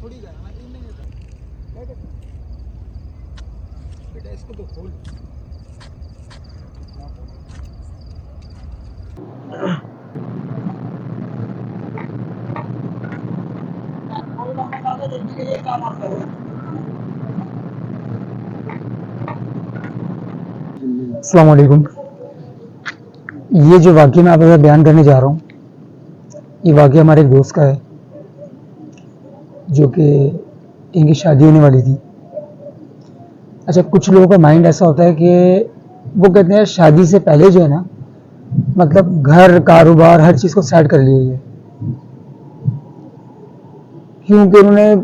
थोड़ी गया बेटा, इसको तो खोल। अस्सलाम वालेकुम। ये जो वाक़या मैं आपके साथ बयान करने जा रहा हूँ, ये वाक़या हमारे एक दोस्त का है जो कि इनकी शादी होने वाली थी। अच्छा, कुछ लोगों का माइंड ऐसा होता है कि वो कहते हैं शादी से पहले जो है ना, मतलब घर, कारोबार, हर चीज़ को सेट कर लिया है, क्योंकि उन्होंने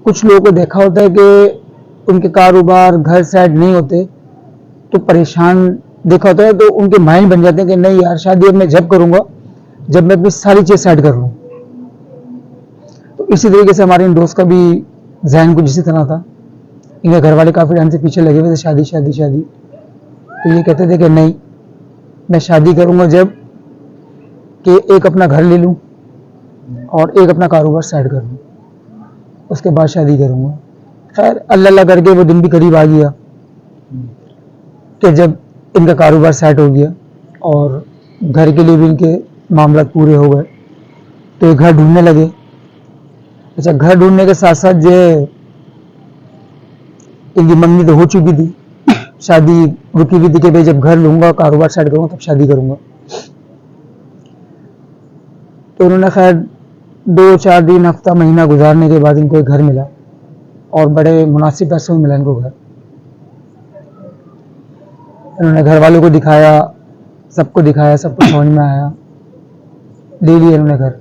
कुछ लोगों को देखा होता है कि उनके कारोबार, घर सेट नहीं होते तो परेशान देखा होता है, तो उनके माइंड बन जाते हैं कि नहीं यार, शादी अब मैं जब करूंगा जब मैं अपनी सारी चीज़ सेट कर लूँ। तो इसी तरीके से हमारे इन दोस्त का भी जहन कुछ इसी तरह था। इनके घर वाले काफ़ी टाइम से पीछे लगे हुए थे, शादी शादी शादी। तो ये कहते थे कि नहीं, मैं शादी करूंगा जब कि एक अपना घर ले लूँ और एक अपना कारोबार सेट कर लूँ, उसके बाद शादी करूंगा। खैर अल्लाह अल्लाह करके वो दिन भी करीब आ गया कि जब इनका कारोबार सेट हो गया और घर के लिए भी इनके मामला पूरे हो गए, तो ये घर ढूंढने लगे। अच्छा, घर ढूंढने के साथ साथ जो इनकी मंगनी तो हो चुकी थी, शादी रुकी हुई थी कि भाई जब घर लूंगा, कारोबार सेट करूंगा, तब शादी करूंगा। तो उन्होंने खैर 2-4 दिन, हफ्ता, महीना गुजारने के बाद इनको एक घर मिला और बड़े मुनासिब पैसों में मिला इनको घर। इन्होंने घर वालों को दिखाया, सबको दिखाया, सबको समझ में आया, ले लिया इन्होंने घर।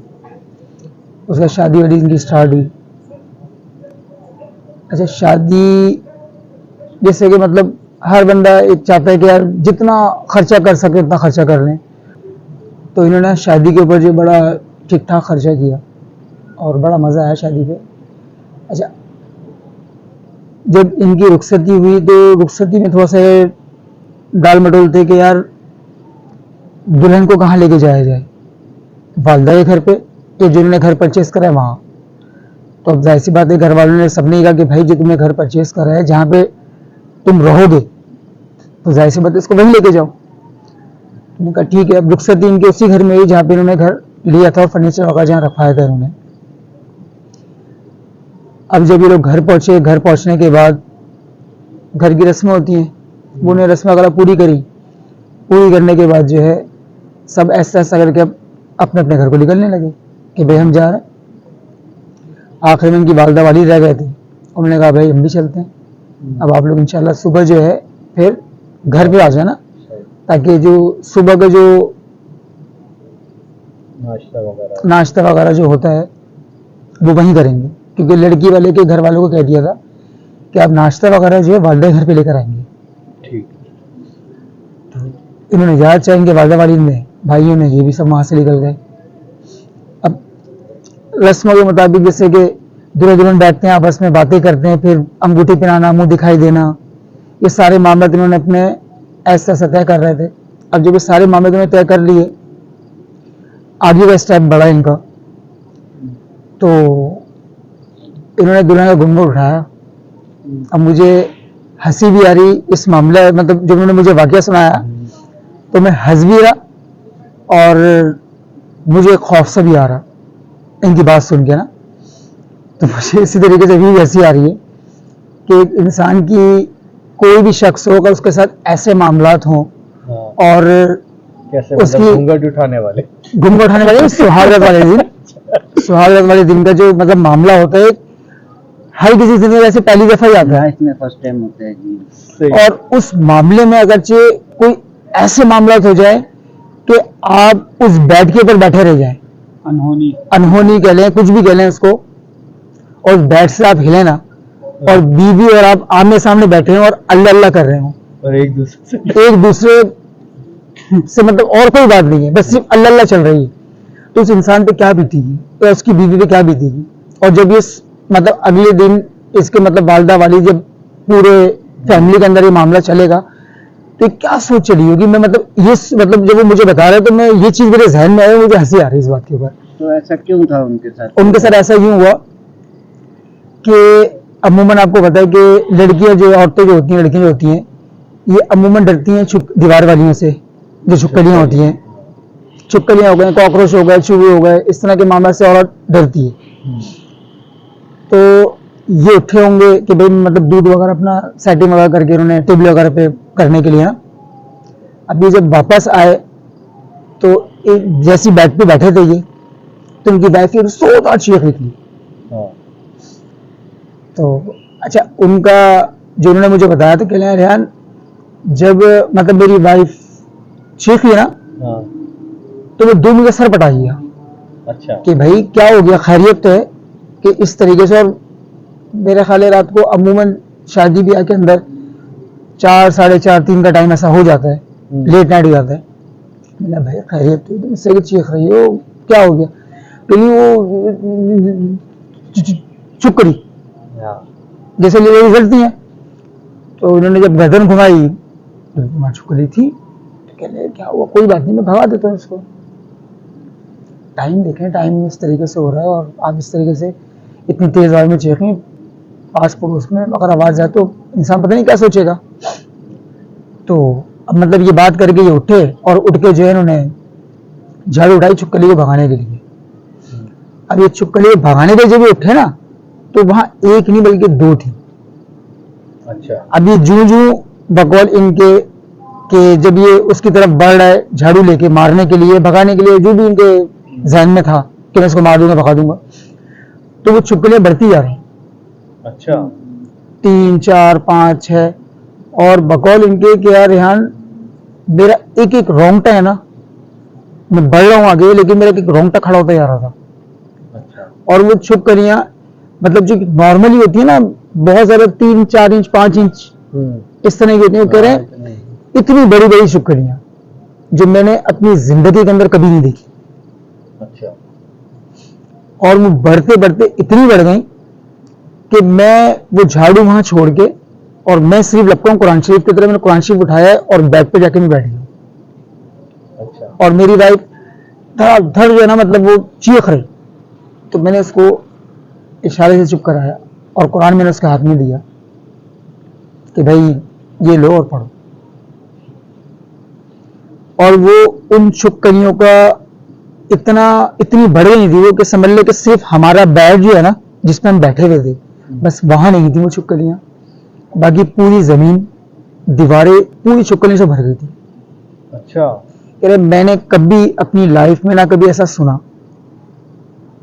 उसके बाद शादी वादी इनकी स्टार्ट हुई। अच्छा, शादी जैसे कि मतलब हर बंदा एक चाहता है कि यार जितना खर्चा कर सके उतना खर्चा कर लें, तो इन्होंने शादी के ऊपर जो बड़ा ठीक ठाक खर्चा किया और बड़ा मज़ा आया शादी पे। अच्छा, जब इनकी रुखसती हुई तो रुखसती में थोड़ा सा डाल मटोल थे कि यार दुल्हन को कहाँ लेके जाया जाए, वालदा के घर पे या जिन्होंने घर परचेस करा है वहाँ। तो अब जाहिर सी बात है, घर वालों ने सबने कहा कि भाई जो तुमने घर परचेस करा है, जहाँ पे तुम रहोगे, तो जाहिर सी बात है इसको वहीं लेके जाओ। मैंने कहा ठीक है। अब रुखसती इनके उसी घर में हुई जहाँ पे इन्होंने घर लिया था और फर्नीचर वगैरह जहाँ रखवाया था इन्होंने। अब जब ये लोग घर पहुंचे, घर पहुंचने के बाद घर की रस्में होती हैं, वो उन्हें रस्में वगैरह पूरी करने के बाद जो है सब ऐसा ऐसा करके अब अपने अपने घर को निकलने लगे कि भाई हम जा रहे हैं। आखिर में इनकी वालदा वाली रह गए थे, उन्होंने कहा भाई हम भी चलते हैं, अब आप लोग इंशाल्लाह सुबह जो है फिर घर पे आ जाना, ताकि जो सुबह का जो नाश्ता वगैरह जो होता है वो वहीं करेंगे, क्योंकि लड़की वाले के घर वालों को कह दिया था कि आप नाश्ता वगैरह जो है वालदा घर पे लेकर आएंगे। ठीक। तो इन्होंने ज़्यादा चाहेंगे वालदा वाली ने, भाइयों ने, ये भी सब वहाँ से निकल गए। अब रस्मों के मुताबिक जैसे कि दूल्हा दुल्हन बैठते हैं, आपस में बातें करते हैं, फिर अंगूठी पहनाना, मुंह दिखाई देना, ये सारे मामले इन्होंने अपने ऐसा ऐसा तय कर रहे थे। अब जब ये सारे मामले इन्होंने तय कर लिए, आगे का स्टेप बढ़ा इनका, तो इन्होंने दुल्हन का घूंघट उठाया। अब मुझे हंसी भी आ रही इस मामले, मतलब जब उन्होंने मुझे वाकया सुनाया तो मैं हंस भी रहा और मुझे खौफ सा भी आ रहा इनकी बात सुन के ना। तो मुझे इसी तरीके से भी हंसी आ रही है कि एक इंसान की कोई भी शख्स होगा, उसके साथ ऐसे मामलात हों और कैसे उसकी मतलब घूंघट उठाने वाले सुहागरात वाले दिन का जो मतलब मामला होता है, हर किसी जिंदगी में ऐसे पहली दफा ही आता है, इसमें फर्स्ट टाइम होता है जी। और उस मामले में अगरचे कोई ऐसे मामलात हो जाए कि आप उस बेड के ऊपर बैठे रह जाएं, अनहोनी कह लें, कुछ भी कह लें उसको, और बेड से आप हिले ना, और बीवी और आप आमने सामने बैठे हैं और अल्लाह अल्लाह कर रहे हो और एक दूसरे से मतलब और कोई बात नहीं है, बस सिर्फ अल्लाह अल्लाह चल रही है, तो उस इंसान पे क्या बीतेगी या उसकी बीवी पे क्या बीतेगी। और जब ये मतलब अगले दिन इसके मतलब वालदा वाली जब पूरे फैमिली के अंदर ये मामला चलेगा तो क्या सोच चली होगी। मैं मतलब ये मतलब जब वो मुझे बता रहे तो मैं ये चीज मेरे जहन में आई, मुझे हंसी आ रही है इस बात के ऊपर। तो ऐसा क्यों था उनके साथ? उनके साथ ऐसा यूं हुआ कि अमूमन आपको पता है कि लड़कियां जो औरतें जो होती हैं, लड़कियां जो होती हैं, ये अमूमन डरती हैं दीवार वालियों से, जो छुपकलियां होती हैं। छुपकलियां हो गए, कॉकरोच हो गए, चूहे हो गए, इस तरह के मामला से औरत डरती है। तो ये उठे होंगे कि भाई मतलब दूध वगैरह अपना सेटिंग वगैरह करके उन्होंने टेबल वगैरह पे करने के लिए ना। अब ये जब वापस आए तो एक जैसी बेड पे बैठे थे ये, तो उनकी वाइफ फिर सोता चीख निकली। तो अच्छा, उनका जो उन्होंने मुझे बताया था, कह रहे हैं रेहान, जब मतलब मेरी वाइफ चीख ली ना, तो वो 2 मिनट सर पटा गया। अच्छा। कि भाई क्या हो गया, खैरियत तो है कि इस तरीके से। और मेरे ख्याल है रात को अमूमन शादी ब्याह के अंदर 4, 4:30, 3 का टाइम ऐसा हो जाता है, लेट नाइट हो जाता है। मैंने भाई खैरियत तो तुम सही चीख रही हो, क्या हो गया? तो वो चुप करी, जैसे लेडी जलती हैं। तो उन्होंने जब गर्दन घुमाई तो वहां चुकली थी। तो कह रहे क्या हुआ, कोई बात नहीं, मैं भगा देता हूँ इसको। टाइम देखें, टाइम इस तरीके से हो रहा है और आप इस तरीके से इतनी तेज आवाज में चीखें पास पड़ोस में, अगर आवाज जाए तो इंसान पता नहीं क्या सोचेगा। तो अब मतलब ये बात करके ये उठे और उठ के जो है इन्होंने झाड़ू उठाई छुपकली को भगाने के लिए। अब ये छुपकली को भगाने के जब ये उठे ना, तो वहां एक नहीं बल्कि 2 थी। अच्छा। अब ये जू बकौल इनके कि जब ये उसकी तरफ बढ़ रहा है झाड़ू लेके मारने के लिए, भगाने के लिए, जो भी इनके जहन में था कि मैं इसको मार दूंगा, भगा दूंगा, तो वो छुपकलियां बढ़ती जा रही। अच्छा। 3, 4, 5, 6 और बकौल इनके कि यार रेहान, मेरा एक एक रोंगटा है ना, मैं बढ़ रहा हूं आगे लेकिन मेरा एक रोंगटा खड़ा होता जा रहा था। अच्छा। और वो छुपकलियां मतलब जो नॉर्मली होती है ना, बहुत ज्यादा 3, 4 इंच, 5 इंच इस तरह की होती है। वो कह रहे हैं इतनी बड़ी बड़ी छुपकलियां जो मैंने अपनी जिंदगी के अंदर कभी नहीं देखी। अच्छा। और वो बढ़ते बढ़ते इतनी बढ़ गई कि मैं वो झाड़ू वहां छोड़ के और मैं सिर्फ लगता हूँ कुरान शरीफ की तरह, मैंने कुरान शरीफ उठाया और बेड पे जाके मैं बैठ गया। अच्छा। और मेरी वाइफ धड़ जो है ना, मतलब वो चीख रही। तो मैंने उसको इशारे से चुप कराया और कुरान मैंने उसके हाथ में दिया कि भाई ये लो और पढ़ो। और वो उन छुपकलियों का इतनी बढ़ गई थी वो कि समझ ले कि सिर्फ हमारा बेड जो है ना जिसमें हम बैठे हुए थे, बस वहां नहीं थी वो छुपकलियां, बाकी पूरी जमीन, दीवारें पूरी छुपकलियों से भर गई थी। अच्छा। कह रहे मैंने कभी अपनी लाइफ में ना कभी ऐसा सुना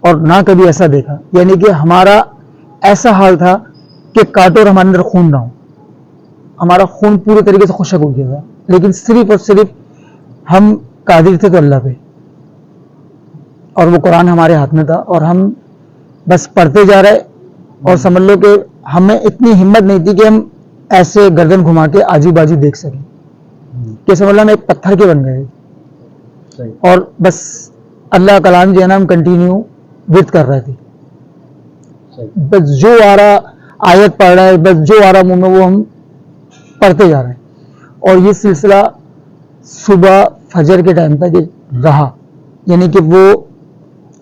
और ना कभी ऐसा देखा। यानी कि हमारा ऐसा हाल था कि काटो और हमारे अंदर खून ना हो, हमारा खून पूरे तरीके से खुशक हो गया था, लेकिन सिर्फ और सिर्फ हम कादिर थे तो अल्लाह पे, और वो कुरान हमारे हाथ में था और हम बस पढ़ते जा रहे। और समझ लो कि हमें इतनी हिम्मत नहीं थी कि हम ऐसे गर्दन घुमा के आजू बाजू देख सकें, कि समझ लो हम एक पत्थर के बन गए। और बस अल्लाह कलाम जो है ना हम कंटिन्यू विद कर रहे थे। बस जो आ रहा आयत पढ़ रहा है, बस जो आ रहा मुंह में वो हम पढ़ते जा रहे हैं। और ये सिलसिला सुबह फजर के टाइम तक रहा। यानी कि वो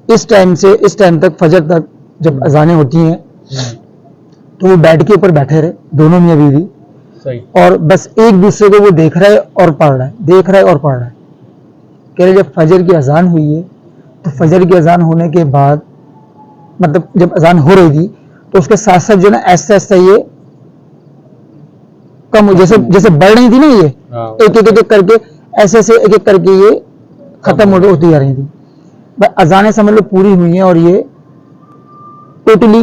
इस टाइम से इस टाइम तक, फजर तक जब अजानें होती हैं तो वो बेड के ऊपर बैठे रहे, दोनों मियां बीवी, और बस एक दूसरे को वो देख रहा है और पढ़ रहा है, देख रहा है और पढ़ रहा है। कह रहे जब फजर की अजान हुई है तो फजर की अजान होने के बाद, मतलब जब अजान हो रही थी तो उसके साथ साथ जो ना ऐसा ऐसा ये कम, जैसे जैसे बढ़ रही थी ना, ये एक एक एक करके ऐसे ऐसे एक एक करके ये खत्म होती जा रही थी। अजानें समझ लो पूरी हुई हैं और ये टोटली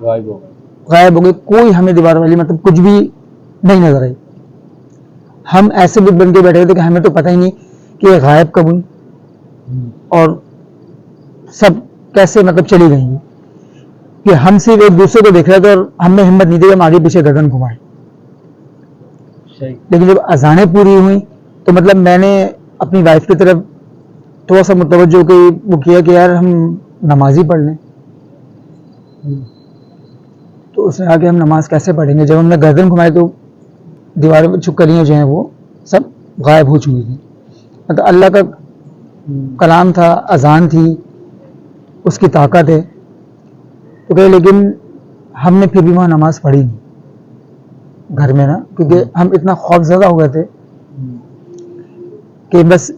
गायब हो गई। कोई हमें दीवार वाली मतलब कुछ भी नहीं नजर आई। हम ऐसे बुत बन के बैठे थे कि हमें तो पता ही नहीं कि ये गायब कब हुई और सब कैसे मतलब चली गई, कि हम सिर्फ एक दूसरे को देख रहे थे और हमें हिम्मत नहीं थी हम आगे पीछे गर्दन घुमाए। लेकिन जब अजानें पूरी हुई तो मतलब मैंने अपनी वाइफ की तरफ थोड़ा सा मुतवज्जो कि वो किया कि यार हम नमाज ही पढ़ लें। तो उसने कहा कि हम नमाज कैसे पढ़ेंगे। जब हमने गर्दन घुमाई तो दीवारों में छुपकलियां जो हैं वो सब गायब हो चुकी थी। मतलब अल्लाह का कलाम था, अजान थी, उसकी ताकत है। तो कहे लेकिन हमने फिर भी वहाँ नमाज पढ़ी नहीं घर में ना, क्योंकि हम इतना खौफजदा हो गए थे कि बस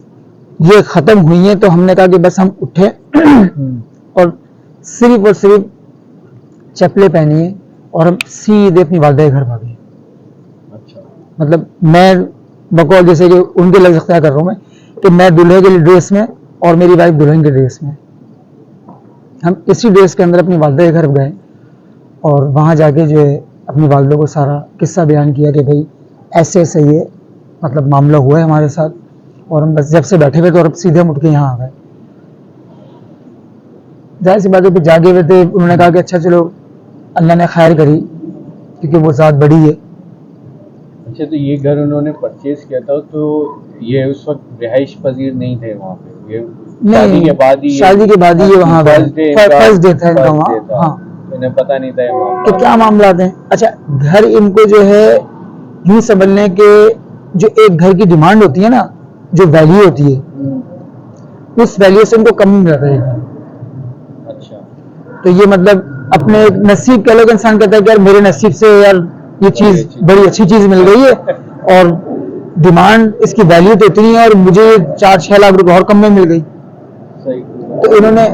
ये खत्म हुई है तो हमने कहा कि बस हम उठे और सिर्फ चप्पलें पहनी है और हम सीधे अपनी वालदा के घर भागे। अच्छा। मतलब मैं बकौल जैसे कि उनके लफ्ज़ इख्तियार कर रहा हूँ मैं कि मैं दूल्हे के ड्रेस में और मेरी वाइफ दुल्हन के ड्रेस में, हम इसी ड्रेस के अंदर अपनी वालदा के घर गए और वहाँ जाके जो है अपनी वालदा को सारा किस्सा बयान किया कि भाई ऐसे ऐसे ये मतलब मामला हुआ है हमारे साथ, और हम बस जब से बैठे हुए तो और सीधे हम उठ के यहाँ आ गए। जाहिर सी बात है, जागे हुए थे, उन्होंने कहा कि अच्छा चलो अल्लाह ने खैर करी क्योंकि वो ज़ात बड़ी है। अच्छा, तो ये घर उन्होंने परचेज किया था तो ये उस वक्त रिहाइश पजीर नहीं थे वहाँ पे, ये शादी के बाद ही ये वहाँ गए, फर्स्ट डे था इनका वहाँ। हाँ, इन्हें पता नहीं था कि क्या मामला है। अच्छा, घर इनको जो है यूं समझने के जो एक घर की डिमांड होती है ना, जो वैल्यू होती है, उस वैल्यू से इनको कम मिल रहा है। अच्छा। तो ये मतलब अपने एक नसीब कह लो कि इंसान कहता है कि यार मेरे नसीब से यार ये चीज बड़ी अच्छी चीज मिल गई है और डिमांड इसकी वैल्यू तो इतनी है और मुझे 4-6 लाख रुपए और कम में मिल गई। सही। तो इन्होंने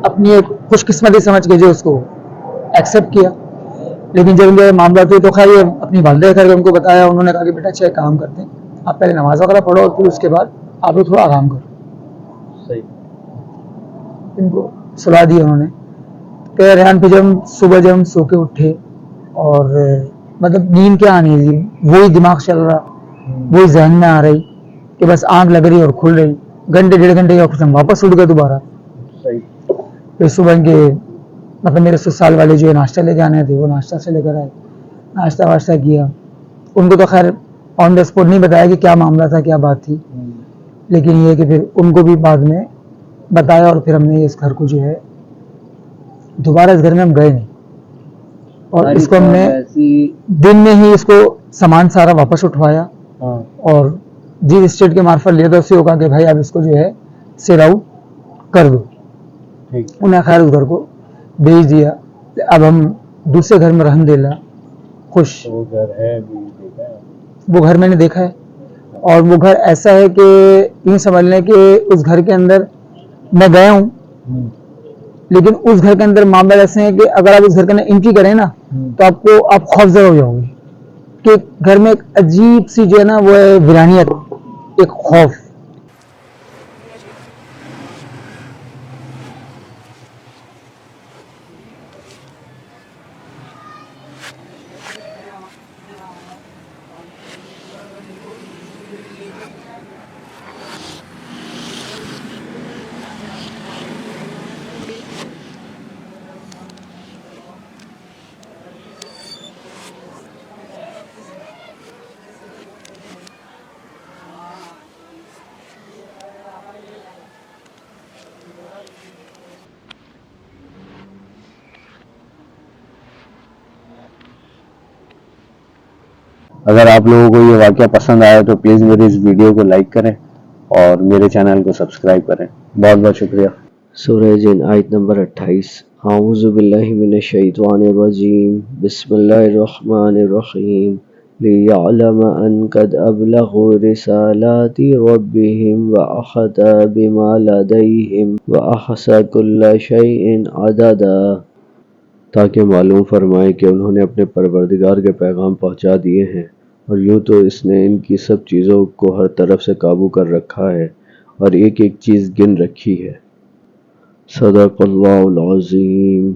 अपनी एक खुशकिस्मती समझ के जो उसको एक्सेप्ट किया। लेकिन जब उनके मामला थे तो खैर ये अपनी वालदा करके उनको बताया, उन्होंने कहा कि बेटा अच्छा एक काम करते हैं, आप पहले नमाज वगैरह पढ़ो और फिर उसके बाद आप लोग थोड़ा आराम करो। सही। इनको सुला दिया उन्होंने। कह रेहान पे जब सुबह हम सो के उठे और मतलब नींद क्या आनी थी, वही दिमाग चल रहा, वही जहन में आ रही कि बस आंख लग रही और खुल रही, घंटे 1.5 घंटे या कुछ हम वापस उठ गए दोबारा। सही। फिर सुबह के मतलब मेरे ससुराल वाले जो नाश्ता लेके आने थे वो नाश्ता से लेकर आए, नाश्ता वाश्ता किया। उनको तो खैर ऑन द स्पॉट नहीं बताया कि क्या मामला था, क्या बात थी, लेकिन ये कि फिर उनको भी बाद में बताया और फिर हमने इस घर को जो है दोबारा इस घर में हम गए नहीं और इसको हमने दिन में ही इसको सामान सारा वापस उठवाया और जिस स्टेट के मार्फत लिया था उससे वो कहा कि भाई अब इसको जो है सेल आउट कर दो। उन्हें खैर उस घर को बेच दिया। अब हम दूसरे घर में रहमदुलिल्लाह खुश। वो घर है अभी देखा है? वो घर मैंने देखा है और वो घर ऐसा है कि यूँ समझ लें कि उस घर के अंदर मैं गया हूँ, लेकिन उस घर के अंदर मामला ऐसे है कि अगर आप उस घर के अंदर एंट्री करें ना तो आप खौफजदा हो जाओगे कि घर में एक अजीब सी जो है ना वो है वीरानियत, एक खौफ। अगर आप लोगों को ये वाक़या पसंद आया तो प्लीज़ मेरे इस वीडियो को लाइक करें और मेरे चैनल को सब्सक्राइब करें। बहुत बहुत शुक्रिया। सूरह जिन आयत नंबर 28। आऊज़ु बिल्लाहि मिनश शैतानिर रजीम, बिस्मिल्लाहिर रहमानिर रहीम। लियअलम अन क़द अबलगू रिसालाति रब्बिहिम व अहता बिमा लदैहिम व अहसा कुल्ला शैइन अददा, ताकि मालूम फरमाए कि उन्होंने अपने परवरदिगार के पैगाम पहुँचा दिए हैं और यूँ तो इसने इनकी सब चीज़ों को हर तरफ से काबू कर रखा है और एक एक चीज़ गिन रखी है। सदक़ल्लाहुल अज़ीम।